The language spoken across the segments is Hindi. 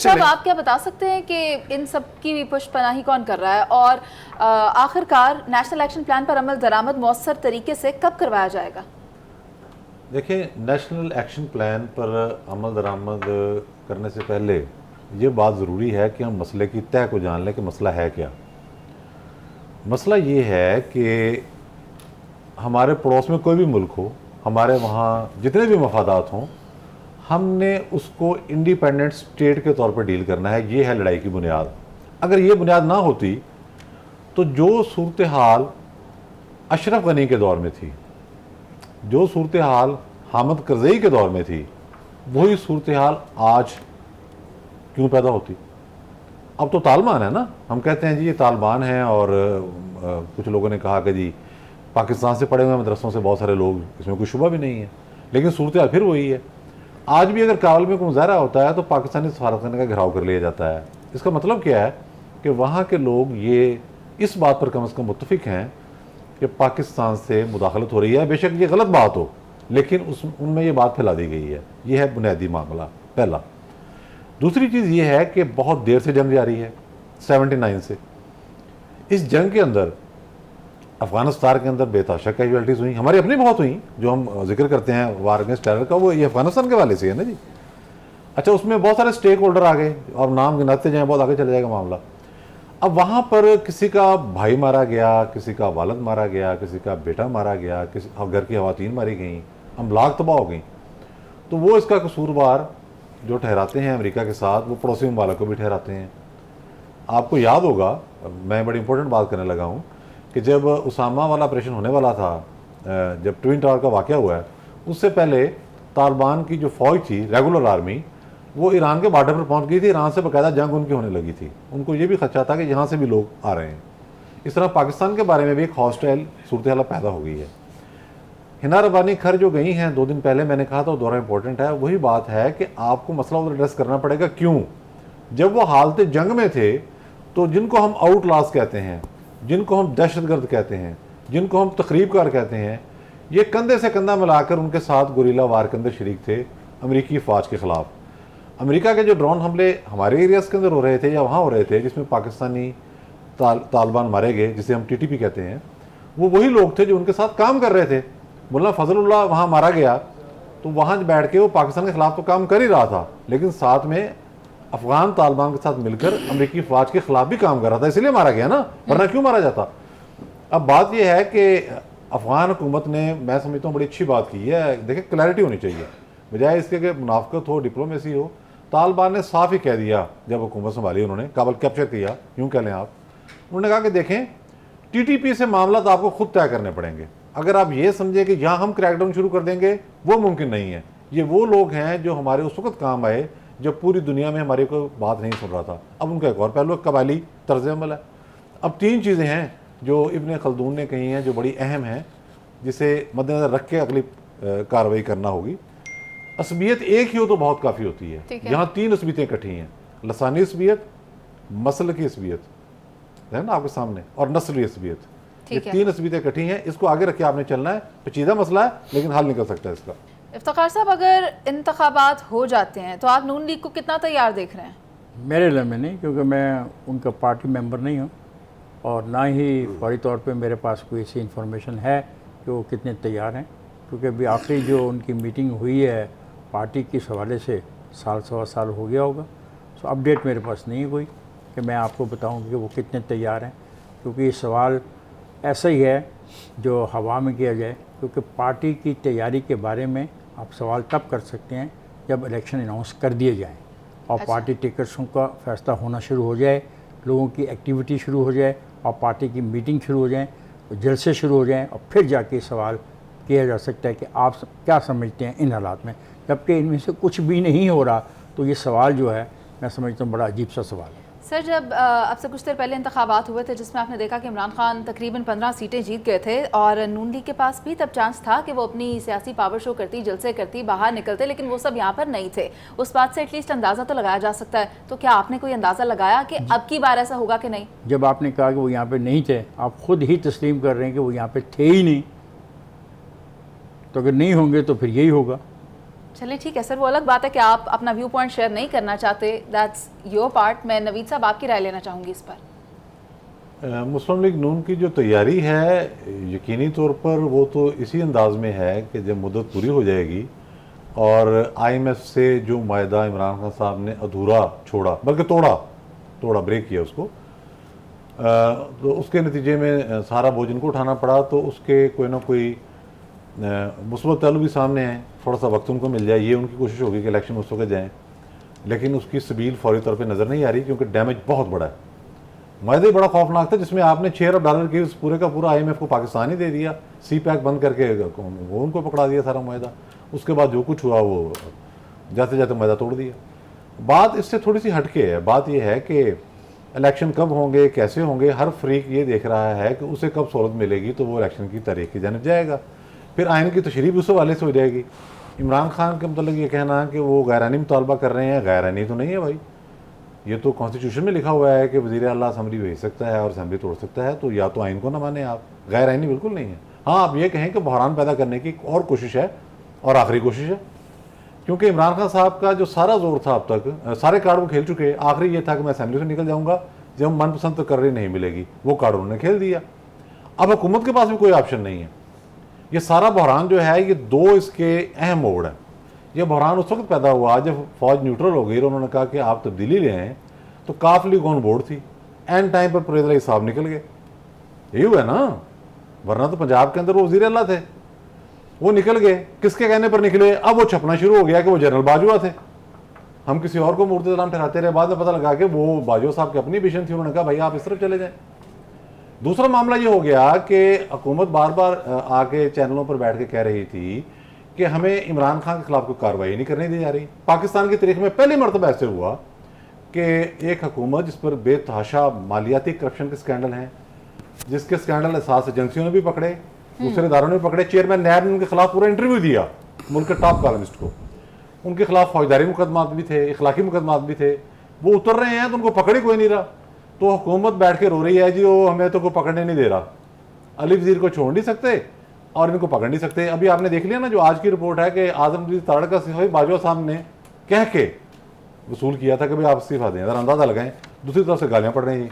साहब, आप क्या बता सकते हैं कि इन सब की पुष्पनाही कौन कर रहा है, और आखिरकार नेशनल एक्शन प्लान पर अमल दरामद मौसर तरीके से कब करवाया जाएगा? देखिए, नेशनल एक्शन प्लान पर अमल दरामद करने से पहले ये बात ज़रूरी है कि हम मसले की तह को जान लें कि मसला है क्या। मसला ये है कि हमारे पड़ोस में कोई भी मुल्क हो, हमारे वहाँ जितने भी मफादात हों, हमने उसको इंडिपेंडेंट स्टेट के तौर पर डील करना है। ये है लड़ाई की बुनियाद। अगर ये बुनियाद ना होती तो जो सूरत हाल अशरफ गनी के दौर में थी, जो सूरत हाल हामिद करज़ई के दौर में थी, वही सूरत हाल आज क्यों पैदा होती? अब तो तालिबान है ना, हम कहते हैं जी ये तालिबान है, और कुछ लोगों ने कहा कि जी पाकिस्तान से पढ़े हुए मदरसों से बहुत सारे लोग, इसमें कोई शुबा भी नहीं है, लेकिन सूरत हाल फिर वही है। आज भी अगर काबुल में कोई मुजाहरा होता है तो पाकिस्तानी सफारतखाने का घेराव कर लिया जाता है। इसका मतलब क्या है कि वहाँ के लोग ये इस बात पर कम से कम मुत्तफिक हैं कि पाकिस्तान से मुदाखलत हो रही है। बेशक ये गलत बात हो, लेकिन उनमें ये बात फैला दी गई है। ये है बुनियादी मामला पहला। दूसरी चीज़ ये है कि बहुत देर से जंग जारी है, 79 से। इस जंग के अंदर अफगानिस्तान के अंदर बेताशा कैजुअलिटीज़ हुई, हमारी अपनी बहुत हुई। जो हम जिक्र करते हैं वार अगेंस्ट टेरर का, वो ये अफगानिस्तान के वाले से है ना जी। अच्छा, उसमें बहुत सारे स्टेक होल्डर आ गए, और नाम गिनाते जाएँ बहुत आगे चले जाएगा मामला। अब वहाँ पर किसी का भाई मारा गया, किसी का वालद मारा गया, किसी का बेटा मारा गया, किसी घर की खवातीन मारी गई, अमलाक तबाह हो गई। तो वो इसका कसूरवार जो ठहराते हैं अमेरिका के साथ, वो पड़ोसी ममालिक को भी ठहराते हैं। आपको याद होगा, मैं बड़ी इंपॉर्टेंट बात करने लगा हूँ, कि जब उसामा वाला ऑपरेशन होने वाला था, जब ट्विन टावर का वाक़या हुआ है, उससे पहले तालिबान की जो फ़ौज थी, रेगुलर आर्मी, वो ईरान के बॉर्डर पर पहुंच गई थी। ईरान से बाकायदा जंग उनकी होने लगी थी। उनको ये भी खदशा था कि यहाँ से भी लोग आ रहे हैं। इस तरह पाकिस्तान के बारे में भी एक हॉस्टाइल सूरत हाल पैदा हो गई है। हिना रब्बानी खर जो गई हैं 2 दिन पहले, मैंने कहा था वो दौरा इंपॉर्टेंट है। वही बात है कि आपको मसला उधर एड्रेस करना पड़ेगा। क्यों? जब वो हालत जंग में थे तो जिनको हम आउटलास कहते हैं, जिनको हम दहशतगर्द कहते हैं, जिनको हम तकरीबकार कहते हैं, ये कंधे से कंधा मिलाकर उनके साथ गुरीला वार के अंदर शरीक थे अमरीकी फ़ौज के ख़िलाफ़। अमेरिका के जो ड्रोन हमले हमारे एरियाज़ के अंदर हो रहे थे या वहाँ हो रहे थे, जिसमें पाकिस्तानी तालिबान मारे गए, जिसे हम टीटीपी कहते हैं, वो वही लोग थे जो उनके साथ काम कर रहे थे। मुल्ला फजलुल्लाह वहाँ मारा गया तो वहाँ बैठ के वो पाकिस्तान के ख़िलाफ़ तो काम कर ही रहा था, लेकिन साथ में अफ़गान तालिबान के साथ मिलकर अमरीकी फ़ौज के ख़िलाफ़ भी काम कर रहा था, इसलिए मारा गया ना, वरना क्यों मारा जाता। अब बात यह है कि अफ़गान हुकूमत ने, मैं समझता हूँ, बड़ी अच्छी बात की है। देखिए, क्लैरिटी होनी चाहिए, बजाय इसके कि मुनाफ़कत हो, डिप्लोमेसी हो। तालिबान ने साफ ही कह दिया, जब हुकूमत संभाली उन्होंने, काबुल कैप्चर किया, यूँ कह लें आप, उन्होंने कहा कि देखें, टीटीपी से मामला तो आपको खुद तय करने पड़ेंगे। अगर आप ये समझे कि यहाँ हम क्रैकडाउन शुरू कर देंगे, वो मुमकिन नहीं है। ये वो लोग हैं जो हमारे उस वक्त काम आए जब पूरी दुनिया में हमारी कोई बात नहीं सुन रहा था। अब उनका एक और पहलू कबायली तर्ज अमल है। अब 3 चीज़ें हैं जो इब्न खल्दून ने कही हैं, जो बड़ी अहम हैं, जिसे मद्देनज़र रख के अगली कार्रवाई करना होगी। असबियत एक ही हो तो बहुत काफ़ी होती है। यहाँ 3 असबियतें इकट्ठी हैं, लसानी असबियत, मसल की असबियत है ना आपके सामने, और नस्ली असबियत। ये 3 असबियतें इकट्ठी हैं। इसको आगे रख के आपने चलना है। पेचीदा मसला है, लेकिन हल निकल सकता है इसका। इफ्तिखार साहब, अगर इंतखाबात हो जाते हैं तो आप नून लीग को कितना तैयार देख रहे हैं? मेरे इल्म में नहीं, क्योंकि मैं उनका पार्टी मेंबर नहीं हूँ, और ना ही फौरी तौर पे मेरे पास कोई ऐसी इन्फॉर्मेशन है कि वो कितने तैयार हैं। क्योंकि अभी आखिरी जो उनकी मीटिंग हुई है पार्टी के हवाले से, साल सवा साल हो गया होगा। सो अपडेट मेरे पास नहीं है कोई कि मैं आपको बताऊँ कि वो कितने तैयार हैं, क्योंकि ये सवाल ऐसा ही है जो हवा में किया जाए। क्योंकि पार्टी की तैयारी के बारे में आप सवाल तब कर सकते हैं जब इलेक्शन अनाउंस कर दिए जाएँ और पार्टी टिकट्सों का फैसला होना शुरू हो जाए, लोगों की एक्टिविटी शुरू हो जाए, और पार्टी की मीटिंग शुरू हो जाए, जलसे शुरू हो जाएँ, और फिर जाके सवाल किया जा सकता है कि आप क्या समझते हैं इन हालात में। जबकि इनमें से कुछ भी नहीं हो रहा, तो ये सवाल जो है मैं समझता हूँ बड़ा अजीब सा सवाल है। सर, जब अब से कुछ देर पहले इंतखाबात हुए थे जिसमें आपने देखा कि इमरान खान तकरीबन 15 सीटें जीत गए थे, और नून लीग के पास भी तब चांस था कि वो अपनी सियासी पावर शो करती, जलसे करती, बाहर निकलते, लेकिन वो सब यहाँ पर नहीं थे। उस बात से एटलीस्ट अंदाज़ा तो लगाया जा सकता है। तो क्या आपने कोई अंदाज़ा लगाया कि अब की बार ऐसा होगा कि नहीं? जब आपने कहा कि वो यहाँ पर नहीं थे, आप खुद ही तस्लीम कर रहे हैं कि वो यहाँ पर थे ही नहीं, तो अगर नहीं होंगे तो फिर यही होगा। चलिए ठीक है सर, वो अलग बात है कि आप अपना व्यू पॉइंट शेयर नहीं करना चाहते, दैट्स योर पार्ट। मैं नवीद साहब आपकी राय लेना चाहूँगी इस पर। मुस्लिम लीग नून की जो तैयारी है यकीनी तौर पर वो तो इसी अंदाज में है कि जब मुद्दत पूरी हो जाएगी और IMF से जो मायदा इमरान खान साहब ने अधूरा छोड़ा, बल्कि तोड़ा ब्रेक किया उसको, तो उसके नतीजे में सारा बोझ इनको उठाना पड़ा, तो उसके कोई ना कोई मुस्बत पहलू भी सामने हैं। थोड़ा सा वक्त उनको मिल जाए, ये उनकी कोशिश होगी कि इलेक्शन उस वक्त जाएँ, लेकिन उसकी सबील फौरी तौर पर नज़र नहीं आ रही क्योंकि डैमेज बहुत बड़ा है। मायदा ही बड़ा खौफनाक था जिसमें आपने $6 अरब की उस पूरे का पूरा IMF को पाकिस्तान ही दे दिया, CPEC बंद करके वो उनको पकड़ा दिया सारा मायदा। उसके बाद जो कुछ हुआ वो जाते जाते मायदा तोड़ दिया। बात इससे थोड़ी सी हटके है। बात यह है कि इलेक्शन कब होंगे, कैसे होंगे, हर फ्रीक ये देख रहा है कि उसे कब सहूलत मिलेगी तो वो इलेक्शन की तारीख की जानिब जाएगा। फिर आइन की तशरीह भी उस हवाले से हो जाएगी। इमरान खान का मतलब ये कहना है कि वो गैरानी मुतालबा कर रहे हैं, गैरानी तो नहीं है भाई, ये तो कॉन्स्टिट्यूशन में लिखा हुआ है कि वज़ीर आला असम्बली भेज सकता है और असम्बली तोड़ सकता है, तो या तो आइन को ना माने आप, गैर आइनी बिल्कुल नहीं है। हाँ, आप ये कहें कि बहरान पैदा करने की और कोशिश है और आखिरी कोशिश है, क्योंकि इमरान खान साहब का जो सारा जोर था अब तक, सारे कार्ड वो खेल चुके। आखिरी ये था कि मैं असम्बली से निकल जाऊँगा जब मनपसंद तो कर रही नहीं मिलेगी, वो कार्ड उन्होंने खेल दिया। अब हुकूमत के पास भी कोई ऑप्शन नहीं है। ये सारा बहरान जो है, ये दो इसके अहम मोड़ हैं। ये बहरान उस वक्त पैदा हुआ जब फौज न्यूट्रल हो गई और उन्होंने कहा कि आप तब्दीली ले आएँ, तो काफ लीग ऑन बोर्ड थी, एंड टाइम पर परवेज़ इलाही साहब निकल गए। यही हुआ ना, वरना तो पंजाब के अंदर वो वज़ीर आला थे, वो निकल गए। किसके कहने पर निकले? अब वो छपना शुरू हो गया कि वो जनरल बाजवा थे। हम किसी और को मुर्तज़ाम ठहराते रहे, बाद में पता लगा कि वो बाजवा साहब की अपनी विजन थी। उन्होंने कहा भाई आप इस तरफ चले जाएं। दूसरा मामला ये हो गया कि हुकूमत बार बार आके चैनलों पर बैठ के कह रही थी कि हमें इमरान खान के खिलाफ कोई कार्रवाई नहीं करने दी जा रही। पाकिस्तान की तारीख में पहली मरतबा ऐसे हुआ कि एक हुकूमत जिस पर बेतहाशा मालियाती करप्शन के स्कैंडल हैं, जिसके स्कैंडल एहसास एजेंसियों ने भी पकड़े, दूसरे इदारों ने भी पकड़े, चेयरमैन नैब ने उनके खिलाफ पूरा इंटरव्यू दिया, मुल्क के टॉप कॉलमिस्ट को। उनके खिलाफ फौजदारी मुकदमात भी थे, इखलाकी मुकदमात भी थे। वो उतर रहे हैं तो उनको पकड़ ही कोई नहीं रहा, तो हुकूमत बैठ के रो रही है जी वो हमें तो कोई पकड़ने नहीं दे रहा। अली वज़ीर को छोड़ नहीं सकते और इनको पकड़ नहीं सकते। अभी आपने देख लिया ना जो आज की रिपोर्ट है कि आजमगीर ताड़ का सिपाही बाजवा साहब ने कह के वसूल किया था कि भाई आप इस्तीफा दें, अगर अंदाजा लगाएं। दूसरी तरफ से गालियां पड़ रही हैं।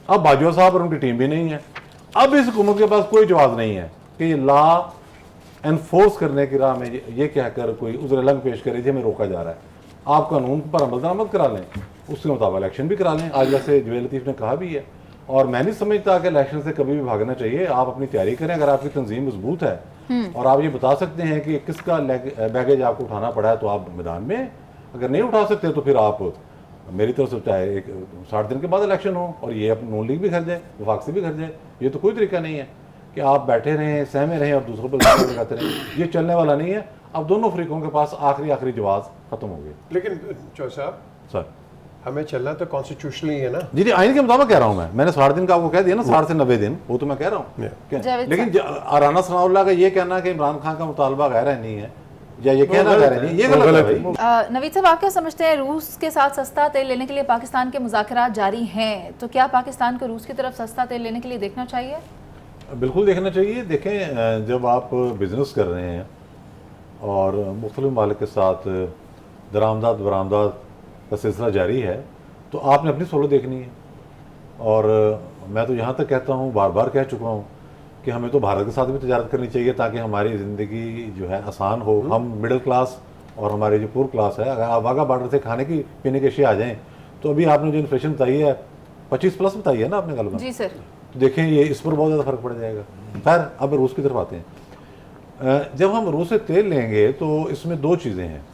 अब बाजवा साहब और उनकी टीम भी नहीं है। अब इस हुकूमत के पास कोई जवाब नहीं है कि ये लॉ एनफोर्स करने की राह में ये कहकर कोई उज़्र लंग पेश करे जी हमें रोका जा रहा है। आप कानून पर अमल दरामद करा लें, उसके मुताबिक इलेक्शन भी करा लें। आज जैसे जवेद लतीफ़ ने कहा भी है, और मैं नहीं समझता कि इलेक्शन से कभी भी भागना चाहिए। आप अपनी तैयारी करें, अगर आपकी तंजीम मजबूत है और आप ये बता सकते हैं कि किसका बैगेज आपको उठाना पड़ा है, तो आप मैदान में। अगर नहीं उठा सकते तो फिर आप मेरी तरफ से चाहे 60 दिन के बाद इलेक्शन हो और ये अपनी नून लीग भी घर जाए, वफाक से भी घर जाए। ये तो कोई तरीका नहीं है कि आप बैठे रहें, सहमे रहें और दूसरों पर लगाते रहें। ये चलने वाला नहीं है। अब दोनों फ्रीकों के पास आखिरी जवाब खत्म हो गए। लेकिन चौधरी साहब सर, हमें चलना तो कॉन्स्टिट्यूशनली है ना। जी आइन के मुताबिक कह रहा हूँ मैंने 60 दिन का आपको कह दिया ना, 60 से 90 दिन, वो तो मैं कह रहा हूँ। लेकिन राना सनाउल्लाह का ये कहना कि इमरान खान का मुतालबा गैर आइनी है या ये कहना गैर आइनी, ये गलत है भाई। नवीद साहब, आप क्या समझते हैं, रूस के साथ सस्ता तेल लेने के लिए पाकिस्तान के मुज़ाकरात जारी हैं, तो क्या पाकिस्तान को रूस की तरफ सस्ता तेल लेने के लिए देखना चाहिए? बिल्कुल देखना चाहिए। देखें, जब आप बिजनेस कर रहे हैं और मुख्तलिफ मालिक के साथ दरामदाद बरामदाद का सिलसिला जारी है, तो आपने अपनी सहूलत देखनी है। और मैं तो यहाँ तक कहता हूँ, बार बार कह चुका हूँ कि हमें तो भारत के साथ भी तजारत करनी चाहिए ताकि हमारी ज़िंदगी जो है आसान हो। हम मिडिल क्लास और हमारे जो पुअर क्लास है, अगर आप वाघा बॉर्डर से खाने की पीने के अशिया आ जाएँ, तो अभी आपने जो इन्फ्लेशन बताई है 25+ बताई है ना आपने गलत? जी सर। तो देखें ये इस पर बहुत ज़्यादा फ़र्क पड़ जाएगा। खैर, अब रूस की तरफ आते हैं। जब हम रूस से तेल लेंगे तो इसमें दो चीज़ें हैं।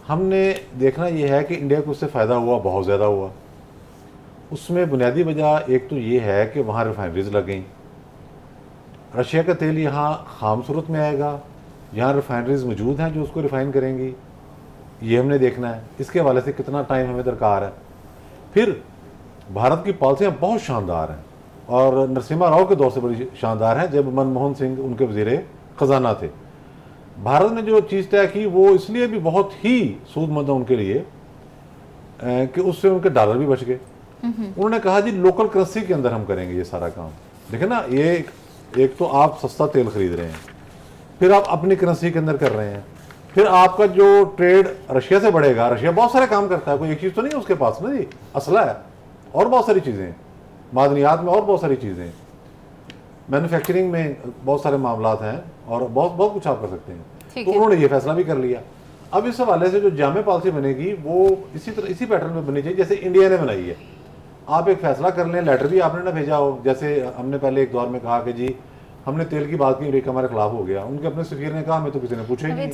हमने देखना यह है कि इंडिया को उससे फ़ायदा हुआ, बहुत ज़्यादा हुआ। उसमें बुनियादी वजह एक तो ये है कि वहाँ रिफाइनरीज लग गई। रशिया का तेल यहाँ खाम सूरत में आएगा, यहाँ रिफाइनरीज मौजूद हैं जो उसको रिफ़ाइन करेंगी, ये हमने देखना है। इसके हवाले से कितना टाइम हमें दरकार है। फिर भारत की पॉलिसियाँ बहुत शानदार हैं और नरसिम्हा राव के दौर से बड़ी शानदार हैं, जब मनमोहन सिंह उनके वज़ीर ख़जाना थे। भारत ने जो चीज़ तय की वो इसलिए भी बहुत ही सूदमंद है उनके लिए कि उससे उनके डॉलर भी बच गए। उन्होंने कहा जी लोकल करेंसी के अंदर हम करेंगे ये सारा काम। देखें ना, ये एक तो आप सस्ता तेल खरीद रहे हैं, फिर आप अपनी करेंसी के अंदर कर रहे हैं, फिर आपका जो ट्रेड रशिया से बढ़ेगा, रशिया बहुत सारे काम करता है, कोई एक चीज़ तो नहीं है उसके पास ना जी, असला है और बहुत सारी चीज़ें हैं, मादनियात में और बहुत सारी चीज़ें हैं, मैन्युफैक्चरिंग में बहुत सारे मामलात हैं और बहुत बहुत कुछ आप कर सकते हैं। ठीक तो है। उन्होंने ये फैसला भी कर लिया। अब इस हवाले से जो जामे पॉलिसी बनेगी वो इसी तरह इसी पैटर्न में बननी चाहिए जैसे इंडिया ने बनाई है। आप एक फैसला कर लें, लेटर भी आपने ना भेजा हो, जैसे हमने पहले एक दौर में कहा कि जी हमने तेल की बात की, अमेरिका हमारे खिलाफ हो गया, उनके अपने सफीर ने कहा हमें तो किसी ने पूछा ही नवीद नहीं।